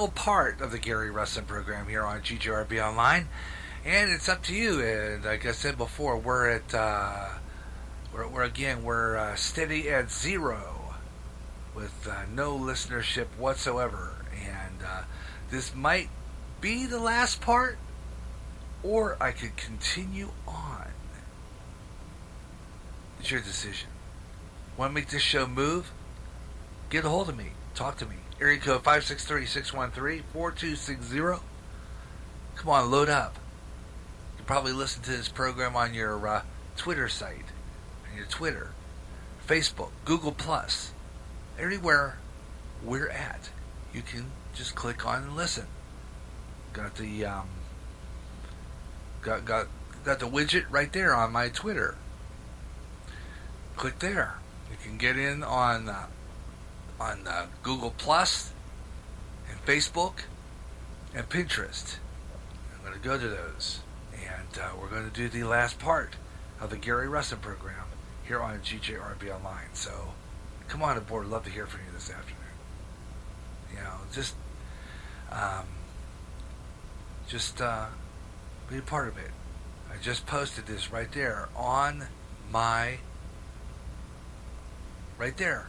final part of the Gary Russen program here on GJRB Online, and it's up to you. And like I said before, we're at we're steady at 0 with no listenership whatsoever, and this might be the last part, or I could continue on. It's your decision. Want to make this show move? Get a hold of me. Talk to me. Area code 563-613-4260. Come on, load up. You can probably listen to this program on your Twitter site, on your Twitter, Facebook, Google Plus, everywhere we're at. You can just click on and listen. Got the got the widget right there on my Twitter. Click there. You can get in on Google Plus and Facebook and Pinterest. I'm going to go to those, and we're going to do the last part of the Gary Russen program here on GJRB Online. So come on aboard. Love to hear from you this afternoon. You know, just be a part of it. I just posted this right there on my right there.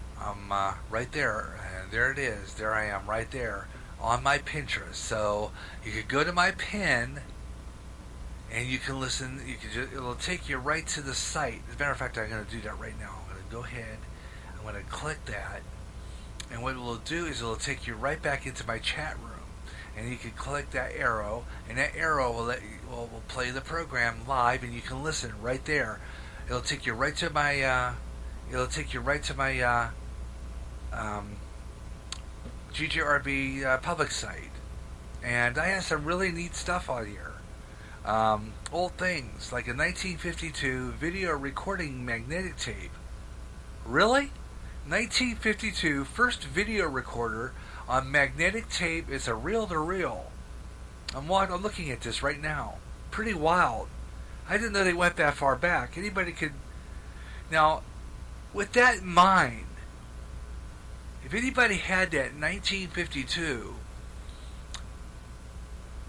Right there, and there it is. There I am, right there on my Pinterest. So you could go to my pin, and you can listen. It'll take you right to the site. As a matter of fact, I'm going to do that right now. I'm going to go ahead. I'm going to click that, and what it will do is it'll take you right back into my chat room, and you can click that arrow, and that arrow will will play the program live, and you can listen right there. It'll take you right to my. GJRB public site, and I have some really neat stuff on here. Old things like a 1952 video recording magnetic tape. Really? 1952 first video recorder on magnetic tape. It's a reel-to-reel. I'm looking at this right now. Pretty wild. I didn't know they went that far back. Anybody could. Now, with that in mind, if anybody had that in 1952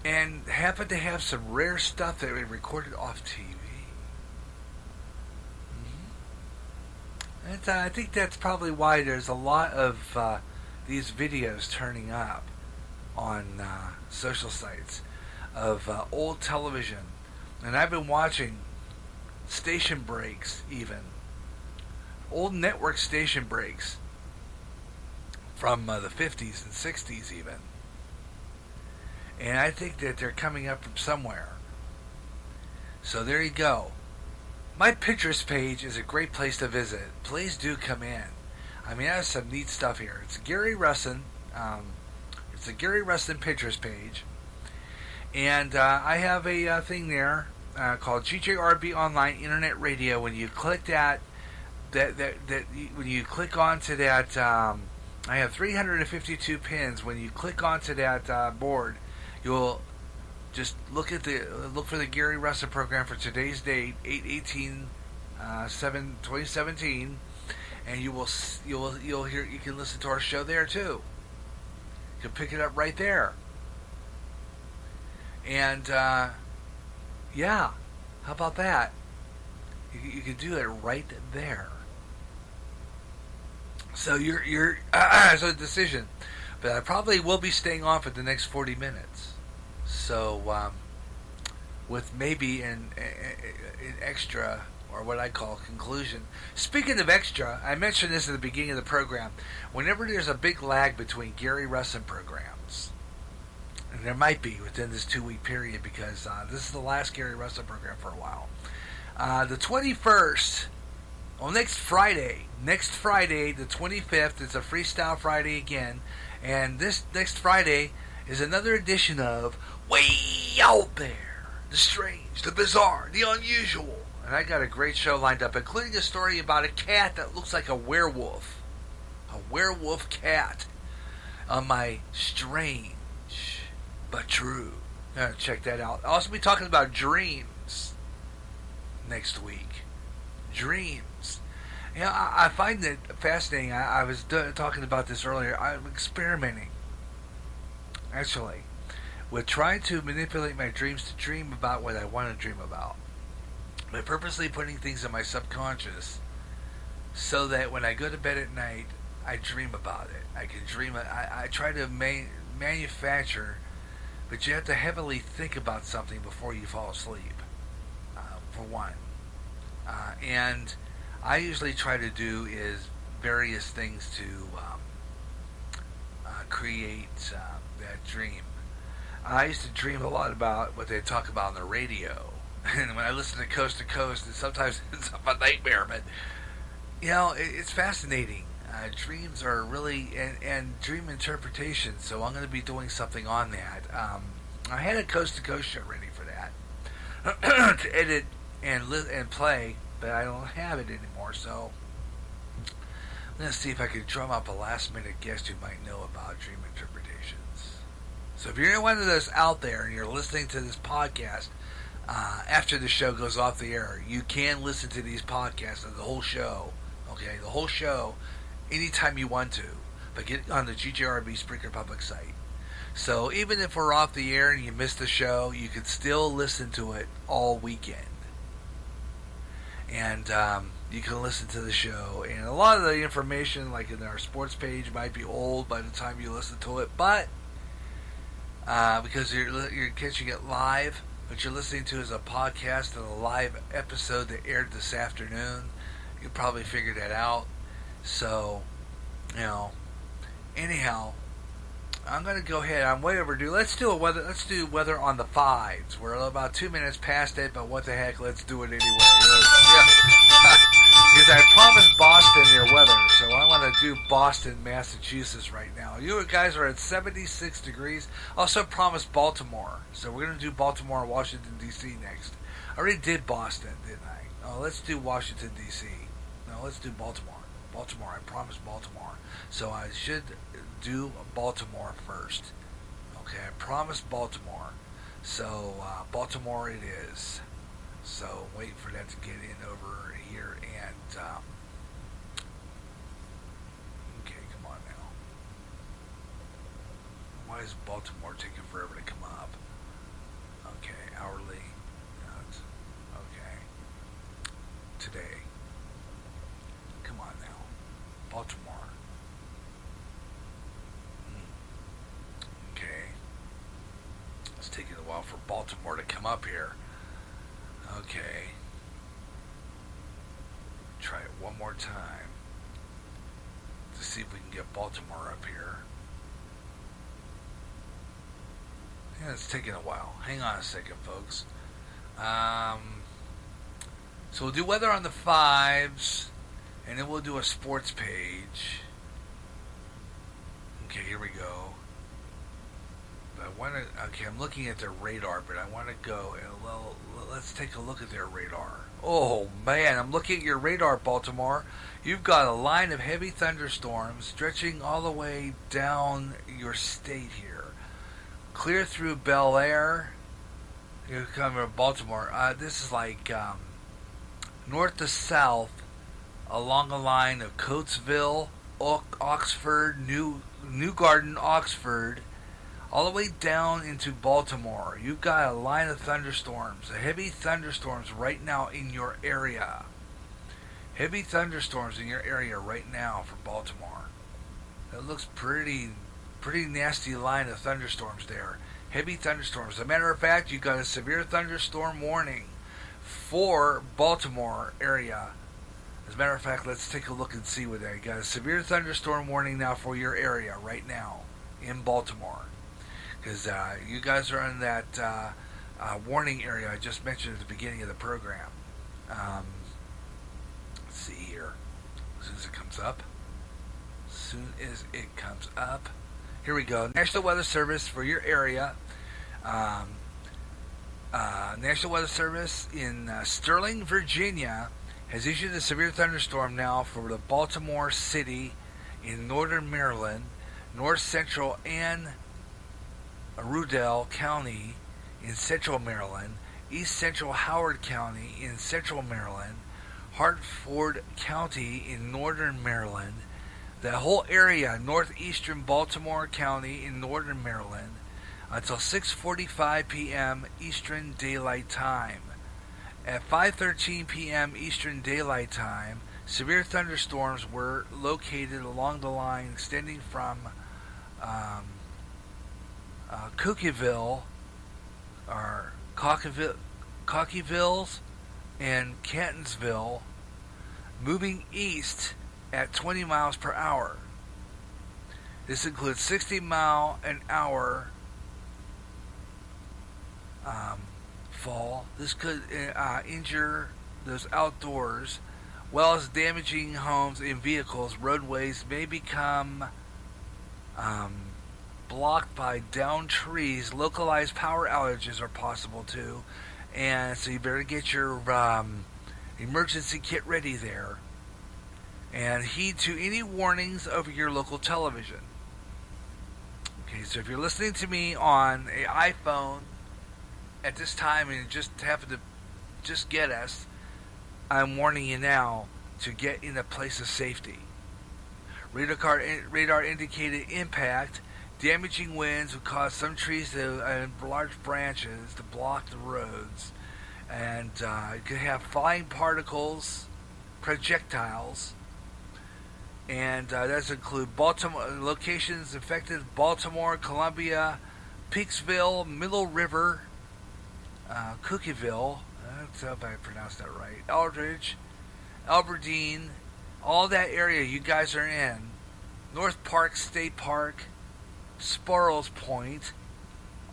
and happened to have some rare stuff that they recorded off TV, I think that's probably why there's a lot of these videos turning up on social sites of old television. And I've been watching station breaks, even old network station breaks from the 50s and 60s even. And I think that they're coming up from somewhere. So there you go. My Pinterest page is a great place to visit. Please do come in. I mean, I have some neat stuff here. It's Gary Russen. It's a Gary Russen Pinterest page. And I have a thing there called GJRB Online Internet Radio. When you click that when you click onto that, I have 352 pins. When you click onto that board, you'll just look for the Gary Russen program for today's date, 8/18/2017, and you'll hear. You can listen to our show there too. You can pick it up right there. And yeah, how about that? You can do it right there. So you're so a decision, but I probably will be staying on for the next 40 minutes. So with maybe an extra, or what I call conclusion. Speaking of extra, I mentioned this at the beginning of the program. Whenever there's a big lag between Gary Russen programs, and there might be within this 2-week period, because this is the last Gary Russen program for a while. The 21st. Well, next Friday, the 25th, it's a Freestyle Friday again, and this next Friday is another edition of Way Out There, the strange, the bizarre, the unusual, and I got a great show lined up, including a story about a cat that looks like a werewolf cat, on my strange but true. Check that out. I'll also be talking about dreams next week. Dreams. You know, I find it fascinating. I was talking about this earlier. I'm experimenting actually, would try to manipulate my dreams to dream about what I want to dream about. By purposely putting things in my subconscious so that when I go to bed at night, I dream about it. I can dream it. I try to manufacture, but you have to heavily think about something before you fall asleep, for one. And I usually try to do is various things to create that dream. I used to dream a lot about what they talk about on the radio. And when I listen to Coast, it sometimes ends up a nightmare. But, it's fascinating. Dreams are really, and dream interpretation, so I'm going to be doing something on that. I had a Coast to Coast show ready for that to edit and play, but I don't have it anymore, so I'm going to see if I can drum up a last-minute guest who might know about dream interpretations. So if you're one of those out there and you're listening to this podcast after the show goes off the air, you can listen to these podcasts of the whole show, okay, the whole show, anytime you want to, but get on the GJRB Spreaker Public site. So even if we're off the air and you missed the show, you can still listen to it all weekend. And you can listen to the show. And a lot of the information, like in our sports page, might be old by the time you listen to it. But because you're catching it live, what you're listening to is a podcast and a live episode that aired this afternoon. You probably figured that out. So, anyhow, I'm going to go ahead. I'm way overdue. Let's do weather on the 5s. We're about 2 minutes past it, but what the heck? Let's do it anyway. Because I promised Boston their weather, so I want to do Boston, Massachusetts right now. You guys are at 76 degrees. Also promised Baltimore, so we're going to do Baltimore and Washington, D.C. next. I already did Boston, didn't I? Oh, let's do Washington, D.C. No, let's do Baltimore. I promised Baltimore. So I should do Baltimore first. Okay, I promised Baltimore. So Baltimore it is. So wait for that to get in over here and okay, come on now. Why is Baltimore taking forever to come up? Okay, hourly. Okay. Today. Come on now. Baltimore. Okay. It's taking a while for Baltimore to come up here. Okay. Try it one more time to see if we can get Baltimore up here. Yeah, it's taking a while. Hang on a second, folks. So we'll do weather on the 5s, and then we'll do a sports page. Okay, here we go. But I want to. Okay, I'm looking at their radar, but I want to go and let's take a look at their radar. Oh man, I'm looking at your radar, Baltimore. You've got a line of heavy thunderstorms stretching all the way down your state here. Clear through Bel Air. You're coming to Baltimore. This is like north to south along the line of Coatesville, Oxford, New Garden, Oxford, all the way down into Baltimore. You've got a line of thunderstorms, heavy thunderstorms right now in your area. Heavy thunderstorms in your area right now for Baltimore. That looks pretty nasty line of thunderstorms there. Heavy thunderstorms. As a matter of fact, you've got a severe thunderstorm warning for Baltimore area. As a matter of fact, let's take a look and see what they got. A severe thunderstorm warning now for your area right now in Baltimore. Because you guys are in that warning area I just mentioned at the beginning of the program. Let's see here. As soon as it comes up. Here we go. National Weather Service for your area. National Weather Service in Sterling, Virginia, has issued a severe thunderstorm now for the Baltimore City in northern Maryland, north central Anne Arundel County in central Maryland, east central Howard County in central Maryland, Hartford County in northern Maryland, that whole area, northeastern Baltimore County in northern Maryland, until 6:45 p.m. Eastern Daylight Time. At 5:13 p.m. Eastern Daylight Time, severe thunderstorms were located along the line extending from Cookeville, or Cockyvilles, and Cantonsville, moving east at 20 miles per hour. This includes 60-mile-an-hour fall. This could injure those outdoors, well as damaging homes and vehicles. Roadways may become blocked by downed trees. Localized power outages are possible too, and so you better get your emergency kit ready there, and heed to any warnings over your local television. Okay, so if you're listening to me on an iPhone at this time and you just happen to just get us, I'm warning you now to get in a place of safety. Radar indicated impact. Damaging winds would cause some trees and large branches to block the roads, and it could have flying particles, projectiles, and that include Baltimore locations affected: Baltimore, Columbia, Peaksville, Middle River, Cookieville. I don't know if I pronounced that right. Eldridge, Aberdeen, all that area you guys are in. North Park State Park, Sparrows Point,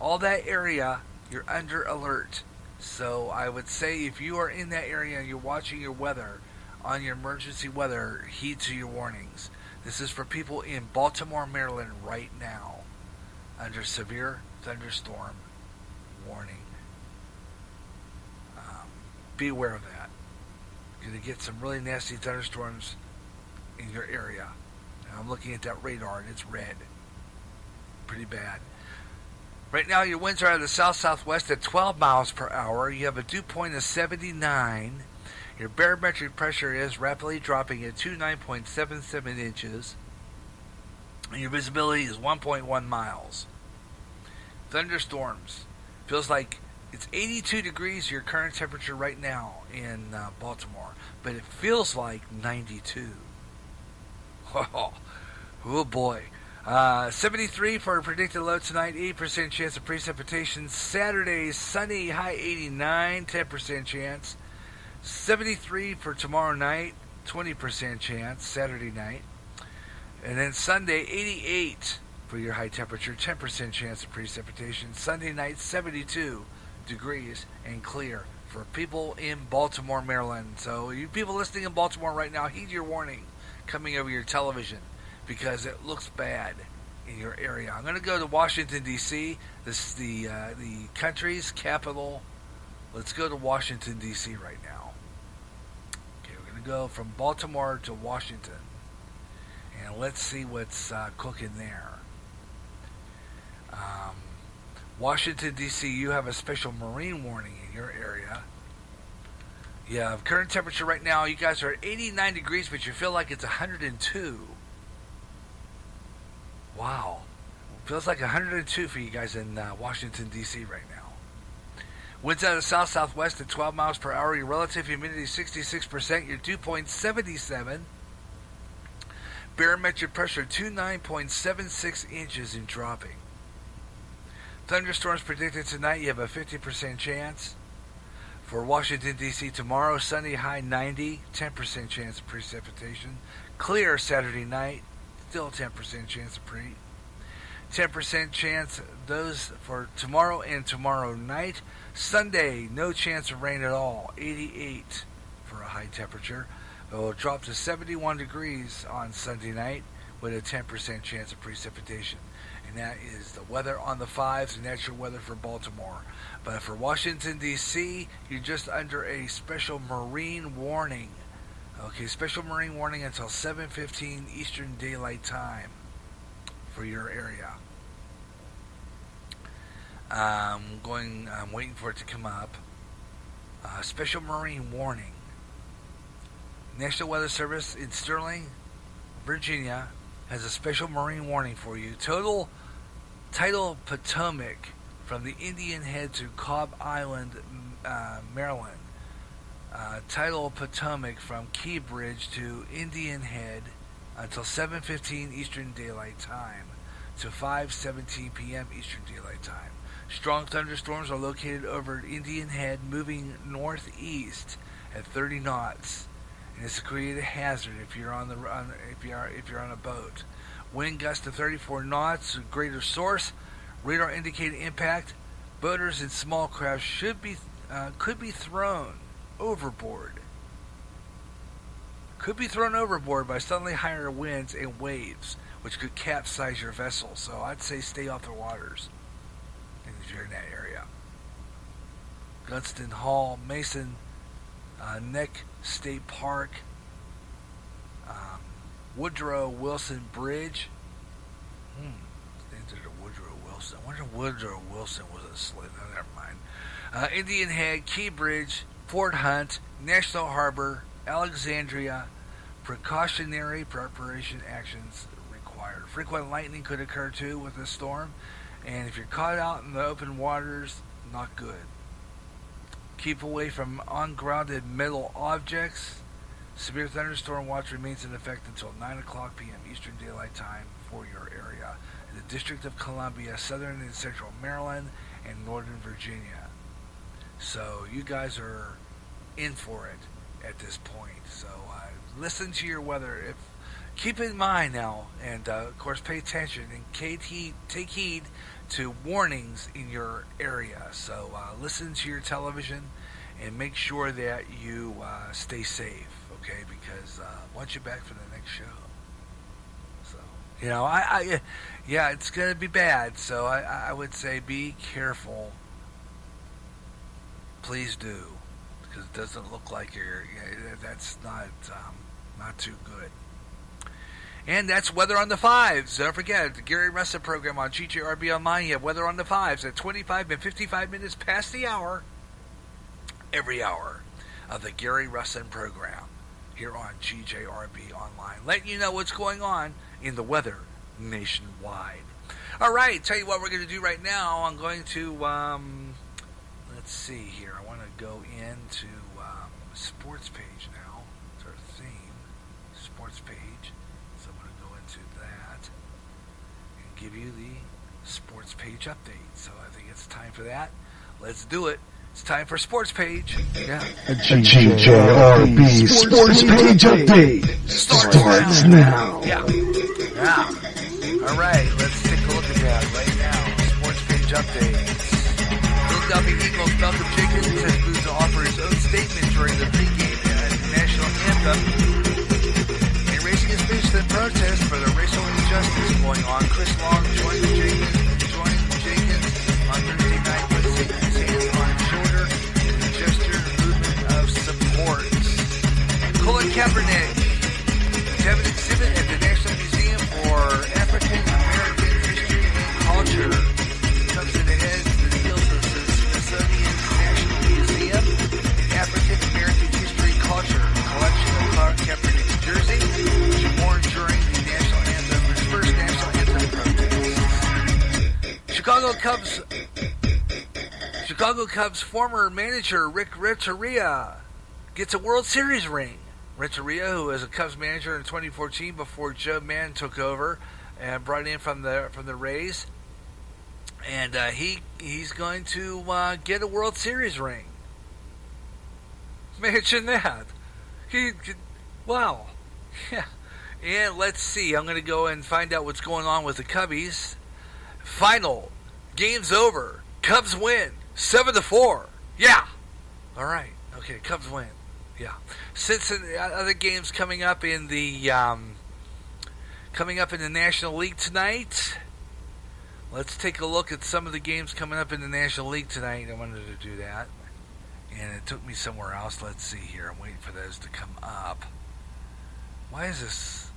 all that area, you're under alert. So I would say if you are in that area and you're watching your weather on your emergency weather, heed to your warnings. This is for people in Baltimore, Maryland right now under severe thunderstorm warning. Be aware of that. You're going to get some really nasty thunderstorms in your area. And I'm looking at that radar and it's red. Pretty bad. Right now your winds are out of the south-southwest at 12 miles per hour. You have a dew point of 79. Your barometric pressure is rapidly dropping at 29.77 inches. And your visibility is 1.1 miles. Thunderstorms. Feels like it's 82 degrees your current temperature right now in Baltimore. But it feels like 92. Oh boy. 73 for a predicted low tonight, 80% chance of precipitation. Saturday, sunny, high 89, 10% chance. 73 for tomorrow night, 20% chance, Saturday night. And then Sunday, 88 for your high temperature, 10% chance of precipitation. Sunday night, 72 degrees and clear for people in Baltimore, Maryland. So you people listening in Baltimore right now, heed your warning coming over your television, because it looks bad in your area. I'm going to go to Washington, D.C. This is the country's capital. Let's go to Washington, D.C. right now. Okay, we're going to go from Baltimore to Washington. And let's see what's cooking there. Washington, D.C., you have a special marine warning in your area. You have current temperature right now. You guys are at 89 degrees, but you feel like it's 102. Wow. Feels like 102 for you guys in Washington, D.C. right now. Winds out of the south-southwest at 12 miles per hour. Your relative humidity is 66%. Your dew point 77. Barometric pressure 29.76 inches and dropping. Thunderstorms predicted tonight. You have a 50% chance. For Washington, D.C. tomorrow, sunny, high 90, 10% chance of precipitation. Clear Saturday night, still 10% chance of 10% chance those for tomorrow and tomorrow night. Sunday, no chance of rain at all, 88 for a high temperature. It will drop to 71 degrees on Sunday night with a 10% chance of precipitation. And that is the weather on the 5s, and that's your weather for Baltimore. But for Washington, D.C., you're just under a special marine warning. Okay, special marine warning until 7:15 Eastern Daylight Time for your area. I'm waiting for it to come up. Special marine warning. National Weather Service in Sterling, Virginia, has a special marine warning for you. Tidal Potomac from the Indian Head to Cobb Island, Maryland. Tidal Potomac from Key Bridge to Indian Head until 7:15 Eastern Daylight Time to 5:17 p.m. Eastern Daylight Time. Strong thunderstorms are located over Indian Head, moving northeast at 30 knots, and it's to create a hazard if you're on a boat. Wind gusts to 34 knots, greater source. Radar indicated impact. Boaters and small craft could be thrown overboard. Could be thrown overboard by suddenly higher winds and waves, which could capsize your vessel. So I'd say stay off the waters if you're in that area. Gunston Hall, Mason, Neck State Park, Woodrow Wilson Bridge. Woodrow Wilson. I wonder if Woodrow Wilson was a slave. No, never mind. Indian Head, Key Bridge, Fort Hunt, National Harbor, Alexandria. Precautionary preparation actions required. Frequent lightning could occur too with this storm, and if you're caught out in the open waters, not good. Keep away from ungrounded metal objects. Severe thunderstorm watch remains in effect until 9 o'clock p.m. Eastern Daylight Time for your area. In the District of Columbia, Southern and Central Maryland, and Northern Virginia. So you guys are in for it at this point. So listen to your weather. Keep in mind now, and of course pay attention and take heed to warnings in your area. So listen to your television and make sure that you stay safe, okay? Because I want you back for the next show. So, yeah, it's going to be bad. So I would say be careful. Please do, because it doesn't look like that's not too good. And that's Weather on the Fives. Don't forget, the Gary Russen program on GJRB Online. You have Weather on the Fives at 25 and 55 minutes past the hour, every hour of the Gary Russen program here on GJRB Online. Letting you know what's going on in the weather nationwide. All right, tell you what we're going to do right now. I'm going to, let's see here. I want to go into sports page now. It's our theme, sports page. So I'm going to go into that and give you the sports page update. So I think it's time for that. Let's do it. It's time for sports page. Yeah. A GJRB sports page update starts now. Yeah. All right, let's take a look at that right now. Sports page updates. Philadelphia Eagles Malcolm Jenkins has moved to offer his own statement during the pregame national anthem. In raising his fist in protest for the racial injustice going on, Chris Long joined Jenkins on Thursday night, placing his hands on his shoulder in a gesture movement of support. Colin Kaepernick to have an exhibit at the National Museum for African American History and Culture. It comes to the heels of the Smithsonian's National Museum and African American History Culture, a collection of Colin Kaepernick's jersey, which he wore during the national anthem, his first national anthem protest. Chicago Cubs former manager Rick Renteria gets a World Series ring. Renteria, who was a Cubs manager in 2014 before Joe Mann took over and brought in from the Rays, and he's going to get a World Series ring. Imagine that. Wow. Yeah. And let's see. I'm going to go and find out what's going on with the Cubbies. Final. Game's over. Cubs win 7-4. Yeah. All right. Okay. Cubs win. Yeah. Since the other games coming up in the National League tonight, let's take a look at some of the games coming up in the National League tonight. I wanted to do that, and it took me somewhere else. Let's see here. I'm waiting for those to come up. Why is this?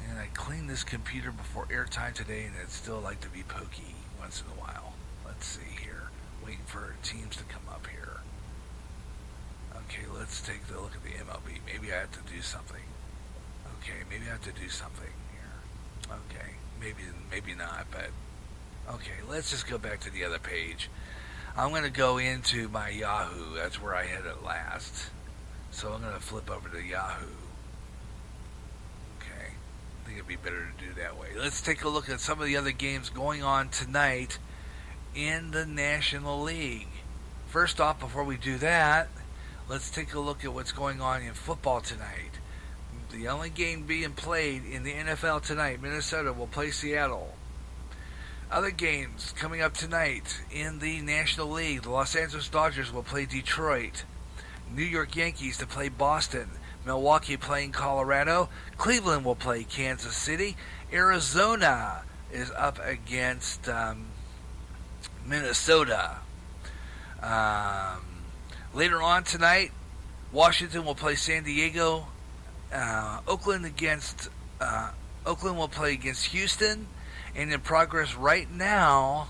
And I cleaned this computer before airtime today, and it'd still like to be pokey once in a while. Let's see here. Waiting for teams to come up here. Okay, let's take a look at the MLB. Maybe I have to do something. Okay, maybe I have to do something here. Okay, maybe not, but okay. Let's just go back to the other page. I'm going to go into my Yahoo. That's where I had it last. So I'm going to flip over to Yahoo. Okay, I think it'd be better to do that way. Let's take a look at some of the other games going on tonight in the National League. First off, before we do that, let's take a look at what's going on in football tonight. The only game being played in the NFL tonight, Minnesota will play Seattle. Other games coming up tonight in the National League, the Los Angeles Dodgers will play Detroit. New York Yankees to play Boston. Milwaukee playing Colorado. Cleveland will play Kansas City. Arizona is up against Minnesota. Later on tonight, Washington will play San Diego. Oakland will play against Houston. And in progress right now,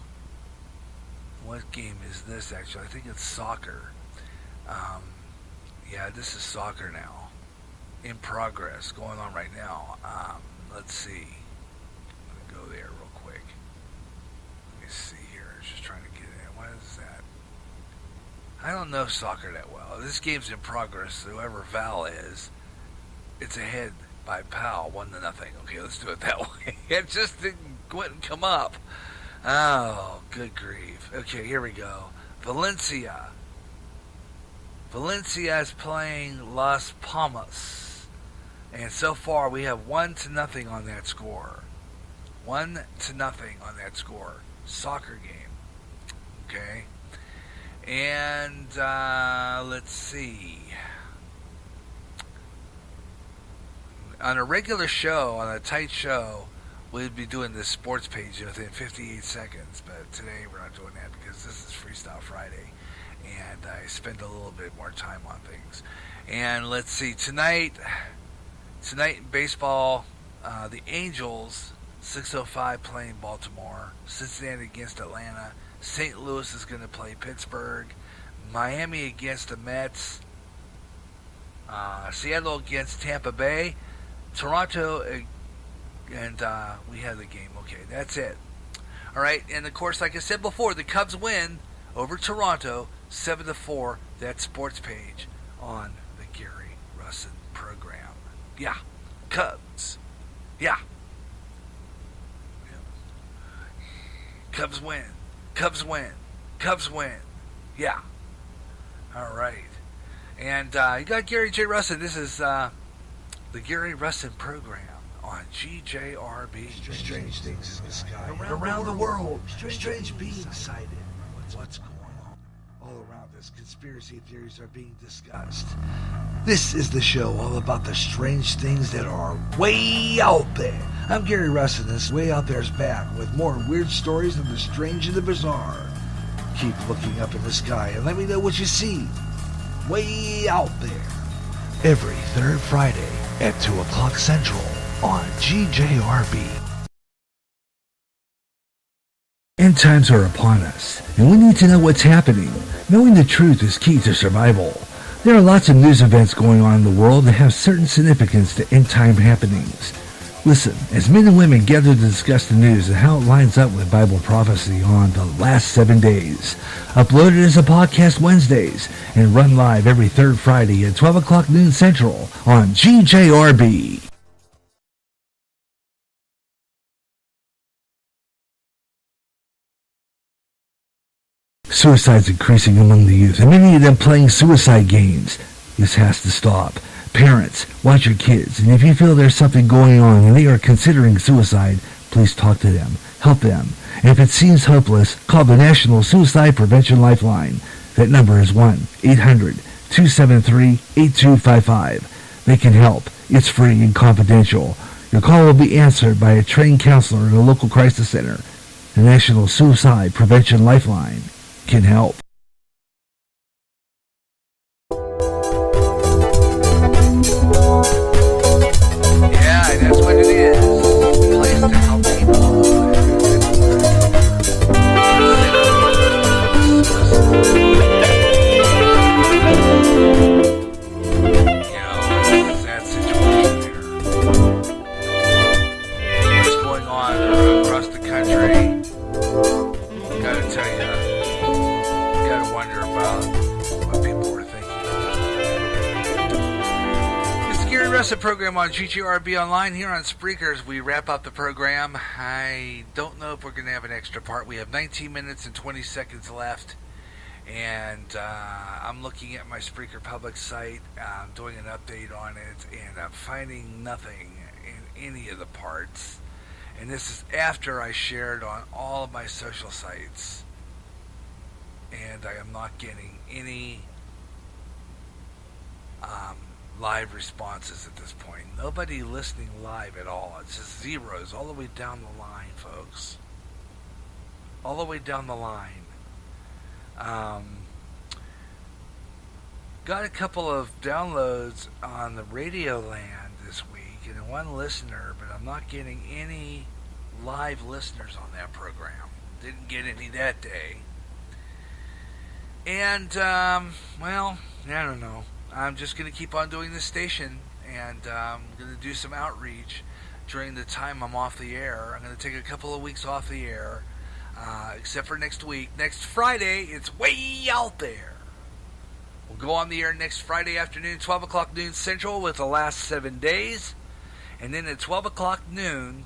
what game is this actually? I think it's soccer. Yeah, this is soccer now. In progress, going on right now. Let's see. I'm going to go there real quick. Let me see here. I was just trying to get in. What is that? I don't know soccer that well. This game's in progress. Whoever Val is, it's ahead by Powell, 1-0. Okay, let's do it that way. It just wouldn't come up. Oh, good grief. Okay, here we go. Valencia is playing Las Palmas. And so far we have 1-0 on that score. 1-0 on that score. Soccer game. Okay. And let's see. On a regular show, on a tight show, we'd be doing this sports page within 58 seconds. But today we're not doing that because this is Freestyle Friday. And I spend a little bit more time on things. And let's see, tonight in baseball, the Angels, 6:05 playing Baltimore. Cincinnati against Atlanta. St. Louis is going to play Pittsburgh. Miami against the Mets. Seattle against Tampa Bay. Toronto, and we have the game. Okay, that's it. All right, and of course, like I said before, the Cubs win over Toronto, 7-4. That sports page on the Gary Russen program. Yeah, Cubs. Yeah. Cubs win. Cubs win. Cubs win. Yeah. All right. And you got Gary J. Russen. This is the Gary Russen program on GJRB. Strange things in the sky. Around the world. Strange beings sighted. What's going on? All around us, conspiracy theories are being discussed. This is the show all about the strange things that are way out there. I'm Gary Russen. This Way Out There's back with more weird stories of the strange and the bizarre. Keep looking up in the sky and let me know what you see. Way out there. Every third Friday at 2 o'clock Central on GJRB. End times are upon us, and we need to know what's happening. Knowing the truth is key to survival. There are lots of news events going on in the world that have certain significance to end time happenings. Listen, as men and women gather to discuss the news and how it lines up with Bible prophecy on the last 7 days. Uploaded as a podcast Wednesdays and run live every third Friday at 12 o'clock noon Central on GJRB. Suicide's increasing among the youth, and many of them playing suicide games. This has to stop. Parents, watch your kids, and if you feel there's something going on and they are considering suicide, please talk to them, help them. And if it seems hopeless, call the National Suicide Prevention Lifeline. That number is 1-800-273-8255. They can help. It's free and confidential. Your call will be answered by a trained counselor in a local crisis center. The National Suicide Prevention Lifeline can help. Yeah, that's what it is. A place to help people. You know, it's that situation there. What's going rest of the program on GJRB Online here on Spreaker as we wrap up the program. I don't know if we're going to have an extra part. We have 19 minutes and 20 seconds left. And I'm looking at my Spreaker public site, doing an update on it, and I'm finding nothing in any of the parts. And this is after I shared on all of my social sites. And I am not getting any live responses at this point. Nobody listening live at all. It's just zeros all the way down the line, folks. All the way down the line. Got a couple of downloads on the Radio Land this week and one listener, but I'm not getting any live listeners on that program. Didn't get any that day. And, well, I don't know. I'm just going to keep on doing this station, and I'm going to do some outreach during the time I'm off the air. I'm going to take a couple of weeks off the air, except for next week. Next Friday, it's way out there. We'll go on the air next Friday afternoon, 12 o'clock noon Central, with the last 7 days. And then at 12 o'clock noon,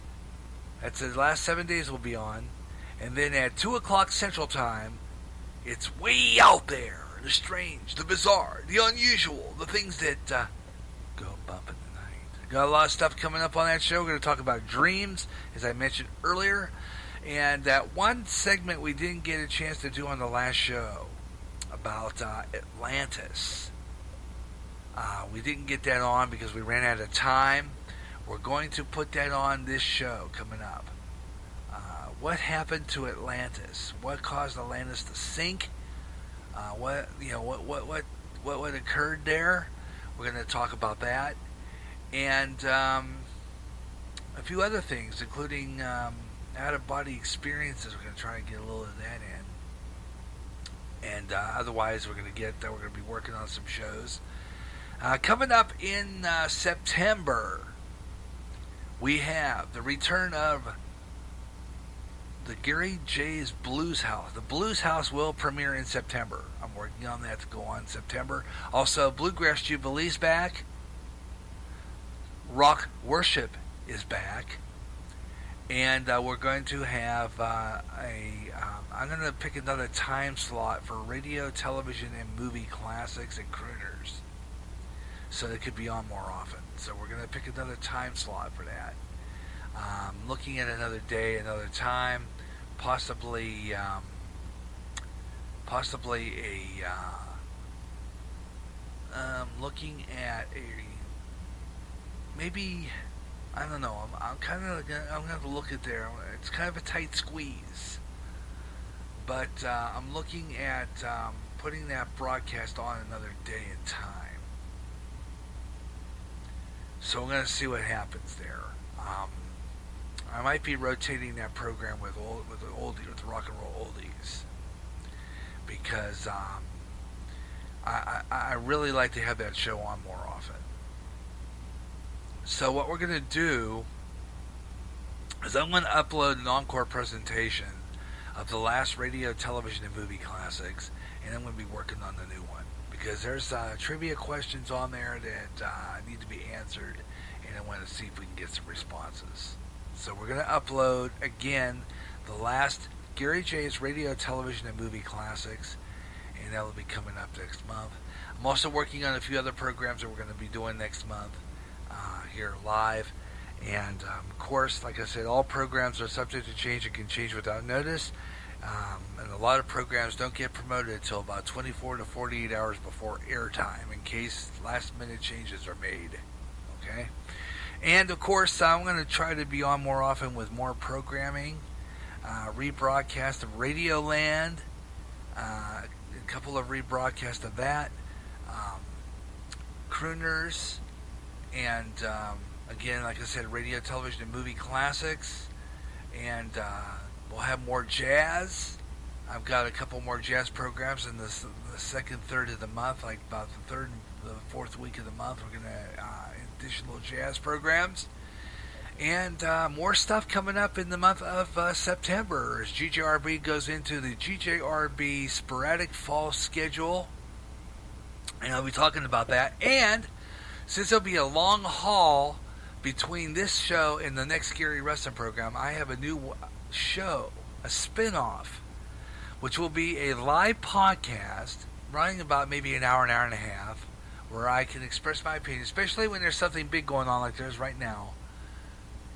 that's the last 7 days we'll be on. And then at 2 o'clock Central Time, it's way out there. The strange, the bizarre, the unusual, the things that go bump in the night. Got a lot of stuff coming up on that show. We're going to talk about dreams, as I mentioned earlier. And that one segment we didn't get a chance to do on the last show about Atlantis. We didn't get that on because we ran out of time. We're going to put that on this show coming up. What happened to Atlantis? What caused Atlantis to sink? What occurred there? We're going to talk about that, and a few other things, including out-of-body experiences. We're going to try and get a little of that in, and otherwise, we're going to be working on some shows coming up in September. We have the return of the Gary J's Blues House. The Blues House will premiere in September. I'm working on that to go on in September. Also, Bluegrass Jubilee's back. Rock Worship is back. And we're going to have I'm going to pick another time slot for radio, television, and movie classics and crooners. So they could be on more often. So we're going to pick another time slot for that. Looking at another day, another time, possibly a looking at maybe, I don't know. I'm gonna have to look at there. It's kind of a tight squeeze, but I'm looking at putting that broadcast on another day and time. So we're gonna see what happens there. I might be rotating that program with the rock and roll oldies, because I really like to have that show on more often. So what we're going to do is I'm going to upload an encore presentation of the last radio, television, and movie classics, and I'm going to be working on the new one, because there's trivia questions on there that need to be answered, and I want to see if we can get some responses. So we're going to upload, again, the last Gary J's radio, television, and movie classics, and that will be coming up next month. I'm also working on a few other programs that we're going to be doing next month here live. And, of course, like I said, all programs are subject to change and can change without notice. And a lot of programs don't get promoted until about 24 to 48 hours before airtime, in case last-minute changes are made. Okay? And, of course, I'm going to try to be on more often with more programming, rebroadcast of Radio Land, a couple of rebroadcasts of that, crooners, and, again, like I said, radio, television, and movie classics, and we'll have more jazz. I've got a couple more jazz programs in the second third of the month, like about the third and the fourth week of the month. We're going to additional jazz programs, and more stuff coming up in the month of September as GJRB goes into the GJRB sporadic fall schedule, and I'll be talking about that. And since there'll be a long haul between this show and the next Gary Russen program, I have a new show, a spin-off, which will be a live podcast running about maybe an hour and a half, where I can express my opinion, especially when there's something big going on like there's right now.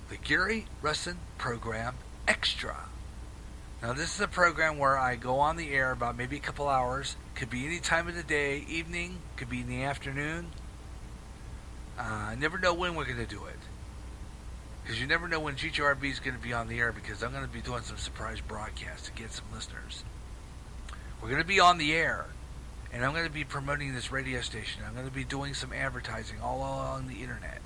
The Gary Russen Program Extra. Now, this is a program where I go on the air about maybe a couple hours. Could be any time of the day, evening, could be in the afternoon. I never know when we're going to do it. Because you never know when GJRB is going to be on the air, because I'm going to be doing some surprise broadcasts to get some listeners. We're going to be on the air, and I'm going to be promoting this radio station. I'm going to be doing some advertising all along the internet,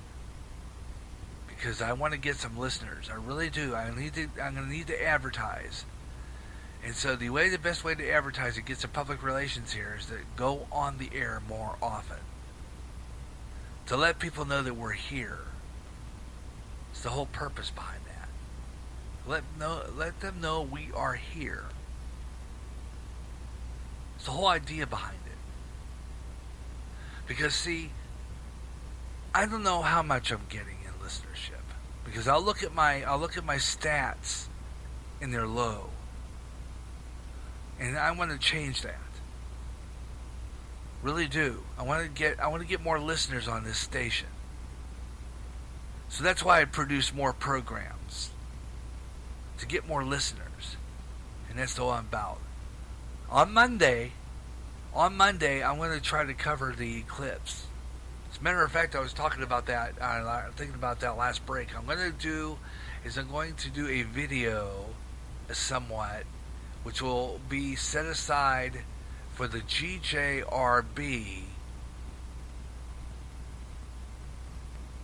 because I want to get some listeners. I really do. I'm going to need to advertise. And so the best way to advertise and get some public relations here is to go on the air more often, to let people know that we're here. It's the whole purpose behind that. Let them know we are here. It's the whole idea behind it. Because, see, I don't know how much I'm getting in listenership, because I'll look at my stats, and they're low, and I want to change that. Really do. I want to get more listeners on this station. So that's why I produce more programs, to get more listeners, and that's all I'm about. On Monday, I'm going to try to cover the eclipse. As a matter of fact, I was talking about that, thinking about that last break. I'm going to do a video, somewhat, which will be set aside for the GJRB,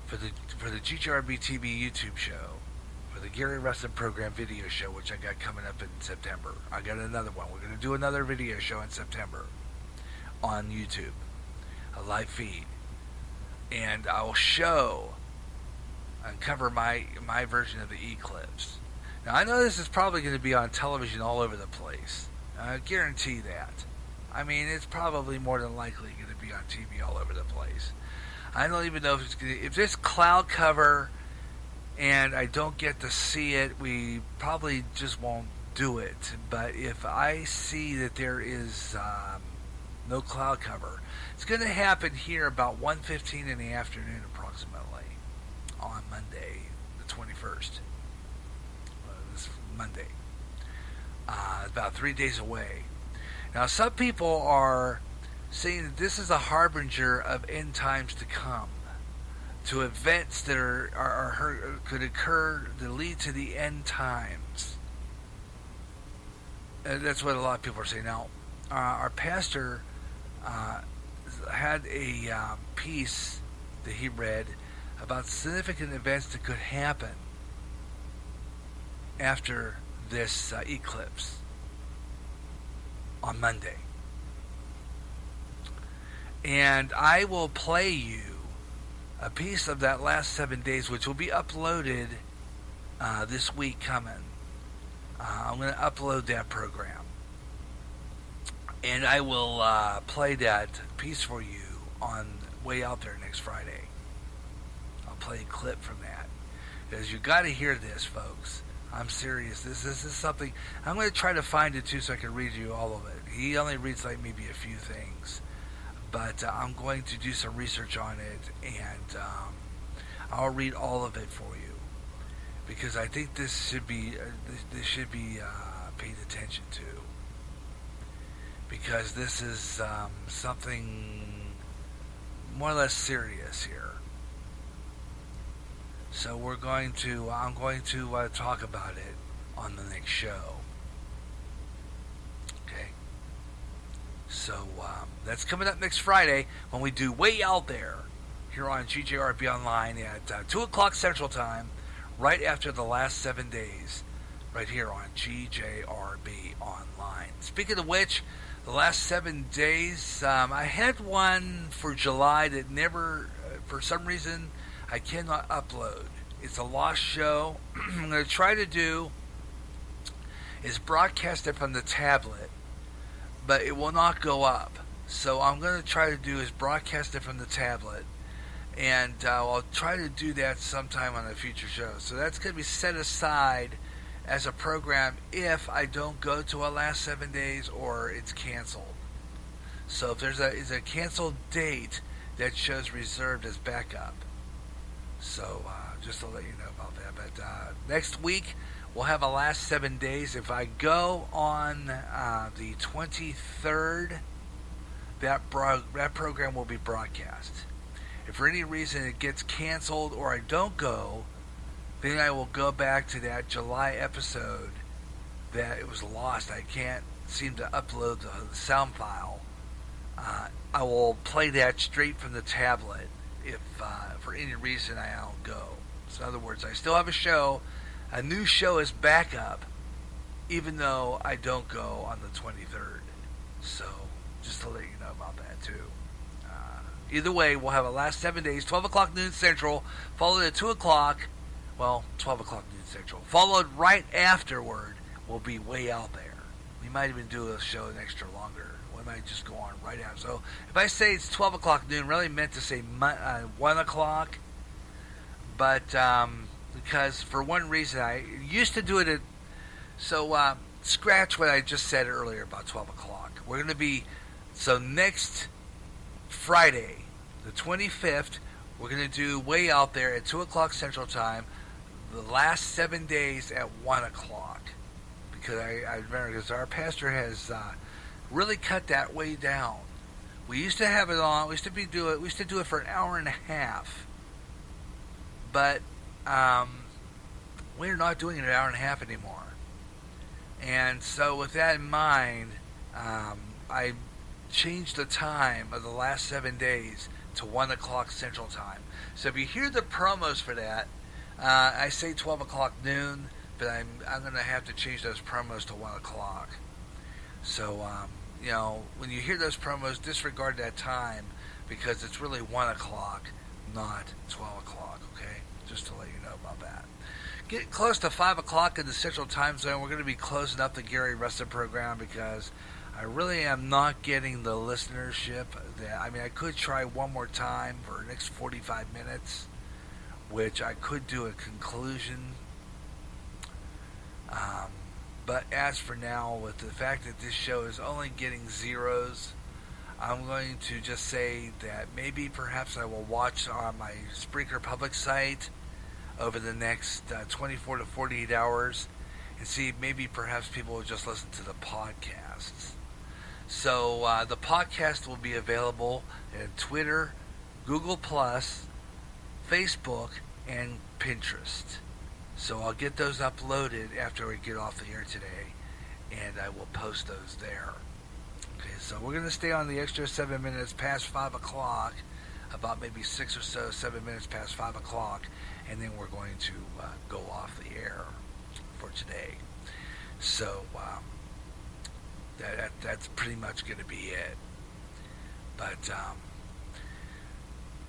for the GJRB TV YouTube show, for the Gary Russen Program video show, which I got coming up in September. I got another one. We're going to do another video show in September on YouTube, a live feed, and I'll show and cover my version of the eclipse. Now, I know this is probably going to be on television all over the place. I guarantee that. I mean, it's probably more than likely going to be on TV all over the place. I don't even know if there's cloud cover and I don't get to see it, we probably just won't do it. But if I see that there is no cloud cover, it's going to happen here about 1:15 in the afternoon approximately on Monday, the 21st. This Monday. About 3 days away. Now, some people are saying that this is a harbinger of end times to come, to events that could occur that lead to the end times. And that's what a lot of people are saying. Now, our pastor had a piece that he read about significant events that could happen after this eclipse on Monday. And I will play you a piece of that last 7 days, which will be uploaded this week coming. I'm going to upload that program. And I will play that piece for you on Way Out There next Friday. I'll play a clip from that. Because you got to hear this, folks. I'm serious. This is something. I'm going to try to find it too so I can read you all of it. He only reads like maybe a few things. But I'm going to do some research on it, and I'll read all of it for you, because I think this should be paid attention to, because this is something more or less serious here. So I'm going to talk about it on the next show. Okay. So that's coming up next Friday when we do Way Out There here on GJRB Online at 2 o'clock Central Time, right after the last 7 days, right here on GJRB Online. Speaking of which, the last 7 days, I had one for July that never, for some reason, I cannot upload. It's a lost show. I'm going to try to do is broadcast it from the tablet, but it will not go up. So I'm going to try to do is broadcast it from the tablet, And I'll try to do that sometime on a future show. So that's going to be set aside as a program if I don't go to a last 7 days or it's canceled. So if there's a canceled date, that shows reserved as backup. So just to let you know about that. But next week we'll have a last 7 days. If I go on the 23rd, that program will be broadcast. If for any reason it gets canceled or I don't go, then I will go back to that July episode that it was lost. I can't seem to upload the sound file. I will play that straight from the tablet if for any reason I don't go. So in other words, I still have a show. A new show is backup, even though I don't go on the 23rd. So just to let you know about that too. Either way, we'll have a last 7 days, 12 o'clock noon Central, followed at 2 o'clock, 12 o'clock noon Central. Followed right afterward will be Way Out There. We might even do a show an extra longer. We might just go on right after. So if I say it's 12 o'clock noon, really meant to say 1 o'clock. But because for one reason, I used to do it at... So scratch what I just said earlier about 12 o'clock. We're going to be... So next Friday, the 25th, we're going to do Way Out There at 2 o'clock Central Time, the last 7 days at 1 o'clock. Because I remember, because our pastor has really cut that way down. We used to have it on, we used to do it for an hour and a half. But we're not doing it an hour and a half anymore. And so with that in mind, I changed the time of the last 7 days to 1 o'clock Central Time. So if you hear the promos for that, I say 12 o'clock noon, but I'm going to have to change those promos to 1 o'clock. So, when you hear those promos, disregard that time because it's really 1 o'clock, not 12 o'clock, okay? Just to let you know about that. Get close to 5 o'clock in the Central Time Zone. We're going to be closing up the Gary Russen program because I really am not getting the listenership. I could try one more time for the next 45 minutes, which I could do a conclusion. But as for now, with the fact that this show is only getting zeros, I'm going to just say that maybe perhaps I will watch on my Spreaker public site over the next 24 to 48 hours and see maybe perhaps people will just listen to the podcasts. So the podcast will be available in Twitter, Google+, Facebook, and Pinterest. So I'll get those uploaded after we get off the air today, and I will post those there. Okay, so we're going to stay on the extra 7 minutes past 5 o'clock, about maybe 6 or so, 7 minutes past 5 o'clock, and then we're going to go off the air for today. So that's pretty much going to be it. But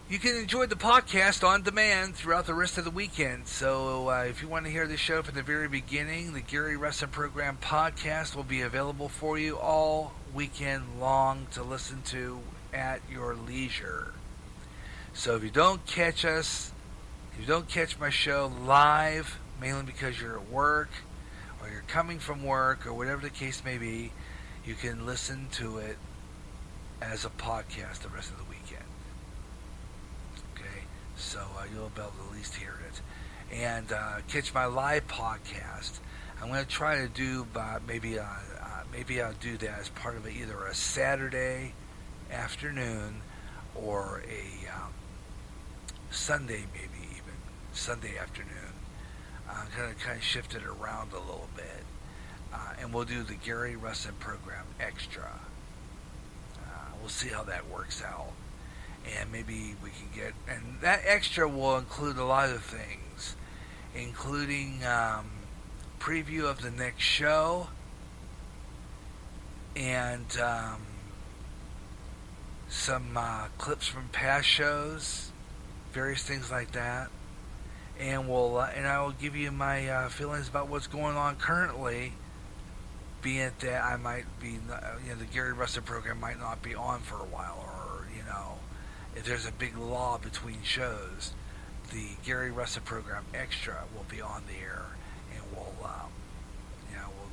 you can enjoy the podcast on demand throughout the rest of the weekend. So if you want to hear the show from the very beginning, the Gary Russen Program podcast will be available for you all weekend long to listen to at your leisure. So if you don't catch us, if you don't catch my show live, mainly because you're at work or you're coming from work or whatever the case may be, you can listen to it as a podcast the rest of the weekend. So you'll be able to at least hear it. And catch my live podcast. I'm going to try to do maybe I'll do that as part of either a Saturday afternoon or a Sunday, maybe even Sunday afternoon. I'm going to kind of shift it around a little bit. And we'll do the Gary Russen program extra. We'll see how that works out. And maybe we can get... And that extra will include a lot of things, including preview of the next show and some clips from past shows, various things like that. And I will give you my feelings about what's going on currently, being it that I might be... the Gary Russen program might not be on for a while, or, if there's a big lull between shows, the Gary Russen program extra will be on the air, and we'll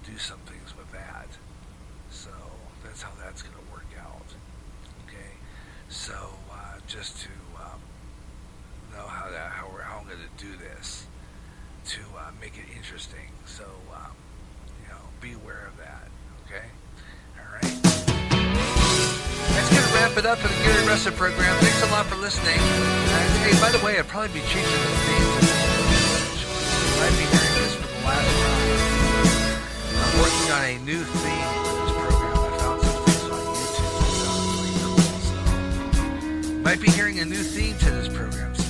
do some things with that. So that's how that's going to work out. Okay, so just to know how I'm going to do this to make it interesting. So be aware of that. Okay, all right. That's going to wrap it up for the Gary Russen program. Thanks a lot for listening. Hey, by the way, I'd probably be changing the theme to this program. You might be hearing this for the last time. I'm working on a new theme for this program. I found some things on YouTube that sound really cool. So, you might be hearing a new theme to this program soon.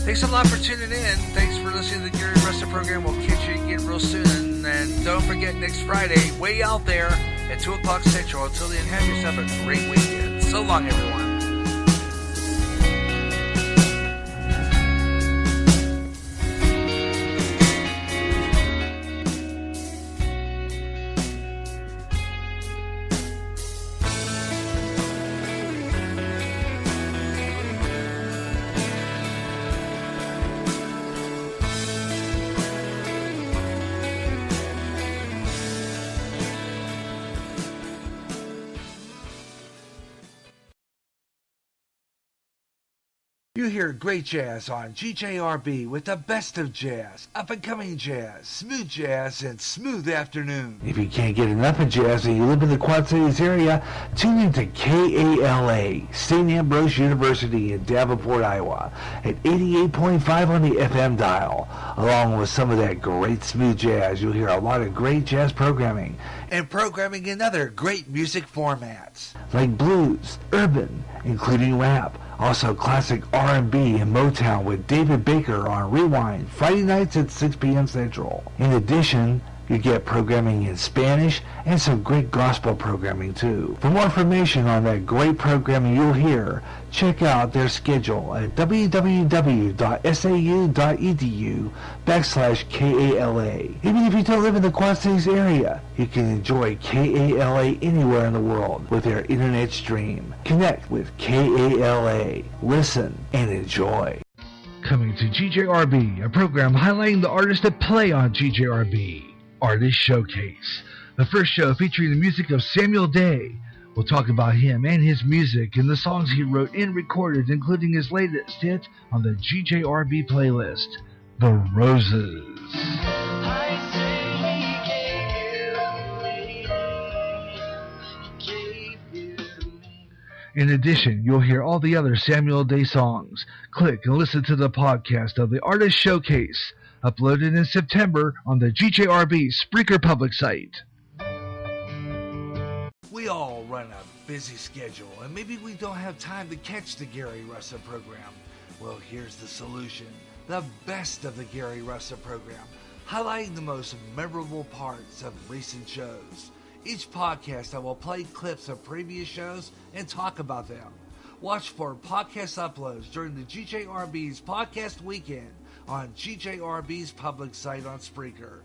Thanks a lot for tuning in. Thanks for listening to the Gary Russen program. We'll catch you again real soon. And don't forget, next Friday, way out there at 2 o'clock Central. Until then, have yourself a great weekend. So long, everyone. You hear great jazz on GJRB with the best of jazz, up-and-coming jazz, and smooth afternoon. If you can't get enough of jazz and you live in the Quad Cities area, tune in to KALA, St. Ambrose University in Davenport, Iowa, at 88.5 on the FM dial. Along with some of that great smooth jazz, you'll hear a lot of great jazz programming. And programming in other great music formats, like blues, urban, including rap, also classic R&B and Motown with David Baker on Rewind, Friday nights at 6 p.m. Central. In addition, you get programming in Spanish and some great gospel programming too. For more information on that great programming you'll hear, check out their schedule at www.sau.edu/KALA. Even if you don't live in the Quad Cities area, you can enjoy KALA anywhere in the world with their internet stream. Connect with KALA. Listen and enjoy. Coming to GJRB, a program highlighting the artists that play on GJRB. Artist Showcase, the first show featuring the music of Samuel Day. We'll talk about him and his music and the songs he wrote and recorded, including his latest hit on the GJRB playlist, The Roses. In addition, you'll hear all the other Samuel Day songs. Click and listen to the podcast of the Artist Showcase, uploaded in September on the GJRB Spreaker public site. We all run a busy schedule, and maybe we don't have time to catch the Gary Russen program. Well, here's the solution. The best of the Gary Russen program, highlighting the most memorable parts of recent shows. Each podcast I will play clips of previous shows and talk about them. Watch for podcast uploads during the GJRB's podcast weekend on GJRB's public site on Spreaker,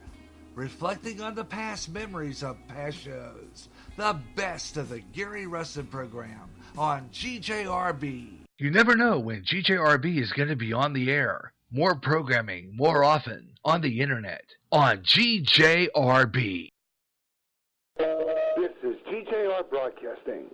reflecting on the past memories of past shows. The best of the Gary Russen program on GJRB. You never know when GJRB is going to be on the air. More programming, more often, on the internet, on GJRB. This is GJR Broadcasting.